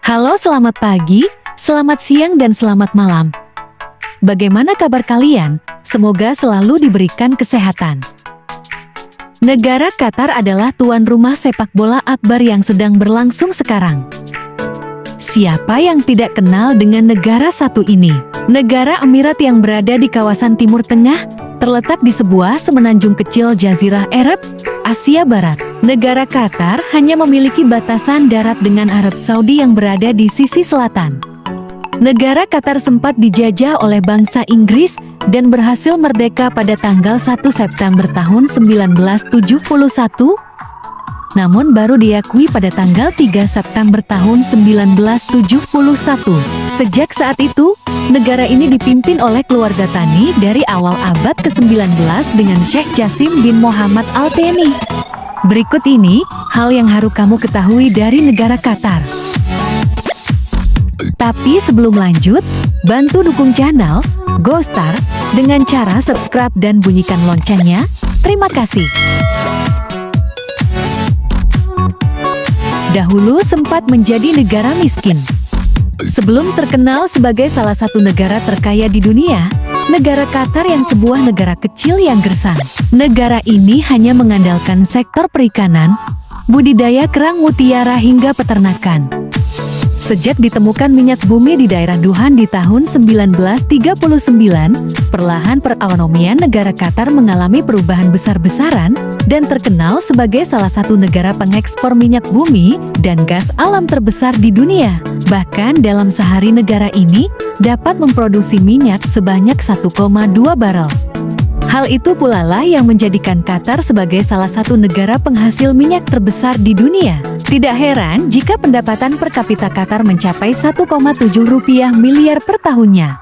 Halo, selamat pagi, selamat siang, dan selamat malam. Bagaimana kabar kalian? Semoga selalu diberikan kesehatan. Negara Qatar adalah tuan rumah sepak bola akbar yang sedang berlangsung sekarang. Siapa yang tidak kenal dengan negara satu ini? Negara Emirat yang berada di kawasan Timur Tengah, terletak di sebuah semenanjung kecil Jazirah Arab, Asia Barat. Negara Qatar hanya memiliki batasan darat dengan Arab Saudi yang berada di sisi selatan. Negara Qatar sempat dijajah oleh bangsa Inggris dan berhasil merdeka pada tanggal 1 September tahun 1971, namun baru diakui pada tanggal 3 September tahun 1971. Sejak saat itu, negara ini dipimpin oleh keluarga Thani dari awal abad ke-19 dengan Sheikh Jassim bin Mohammed Al Thani. Berikut ini, hal yang harus kamu ketahui dari negara Qatar. Tapi sebelum lanjut, bantu dukung channel GoStar dengan cara subscribe dan bunyikan loncengnya. Terima kasih. Dahulu sempat menjadi negara miskin. Sebelum terkenal sebagai salah satu negara terkaya di dunia, negara Qatar yang sebuah negara kecil yang gersang. Negara ini hanya mengandalkan sektor perikanan, budidaya kerang mutiara hingga peternakan. Sejak ditemukan minyak bumi di daerah Duhan di tahun 1939, perlahan perekonomian negara Qatar mengalami perubahan besar-besaran dan terkenal sebagai salah satu negara pengekspor minyak bumi dan gas alam terbesar di dunia. Bahkan dalam sehari negara ini dapat memproduksi minyak sebanyak 1,2 barel. Hal itu pula lah yang menjadikan Qatar sebagai salah satu negara penghasil minyak terbesar di dunia. Tidak heran jika pendapatan per kapita Qatar mencapai 1,7 miliar per tahunnya.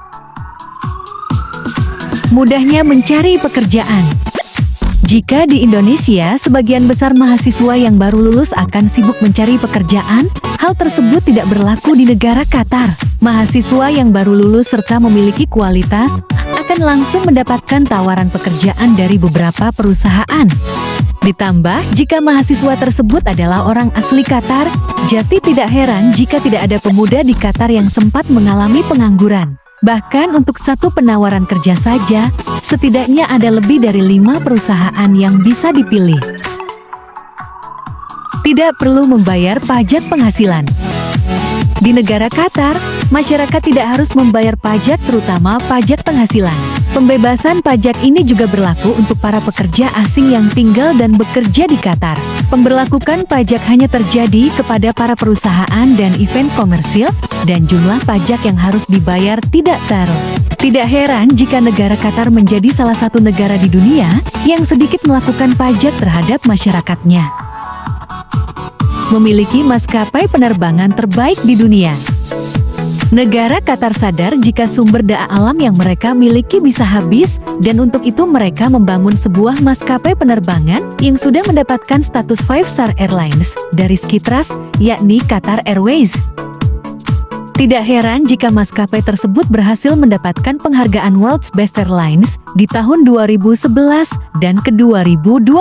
Mudahnya mencari pekerjaan. Jika di Indonesia, sebagian besar mahasiswa yang baru lulus akan sibuk mencari pekerjaan, hal tersebut tidak berlaku di negara Qatar. Mahasiswa yang baru lulus serta memiliki kualitas akan langsung mendapatkan tawaran pekerjaan dari beberapa perusahaan. Ditambah, jika mahasiswa tersebut adalah orang asli Qatar, jadi tidak heran jika tidak ada pemuda di Qatar yang sempat mengalami pengangguran. Bahkan untuk satu penawaran kerja saja, setidaknya ada lebih dari 5 perusahaan yang bisa dipilih. Tidak perlu membayar pajak penghasilan. Di negara Qatar, masyarakat tidak harus membayar pajak, terutama pajak penghasilan. Pembebasan pajak ini juga berlaku untuk para pekerja asing yang tinggal dan bekerja di Qatar. Pemberlakuan pajak hanya terjadi kepada para perusahaan dan event komersil, dan jumlah pajak yang harus dibayar tidak terlalu. Tidak heran jika negara Qatar menjadi salah satu negara di dunia yang sedikit melakukan pajak terhadap masyarakatnya. Memiliki maskapai penerbangan terbaik di dunia. Negara Qatar sadar jika sumber daya alam yang mereka miliki bisa habis, dan untuk itu mereka membangun sebuah maskapai penerbangan yang sudah mendapatkan status 5-star airlines dari Skitrust, yakni Qatar Airways. Tidak heran jika maskapai tersebut berhasil mendapatkan penghargaan World's Best Airlines di tahun 2011 dan ke-2012.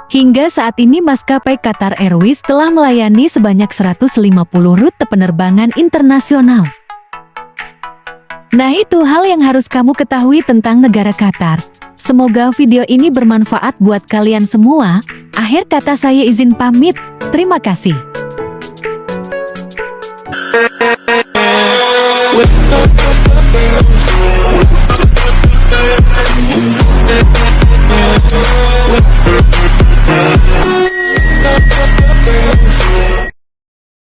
Hingga saat ini maskapai Qatar Airways telah melayani sebanyak 150 rute penerbangan internasional. Nah, itu hal yang harus kamu ketahui tentang negara Qatar. Semoga video ini bermanfaat buat kalian semua. Akhir kata saya izin pamit. Terima kasih.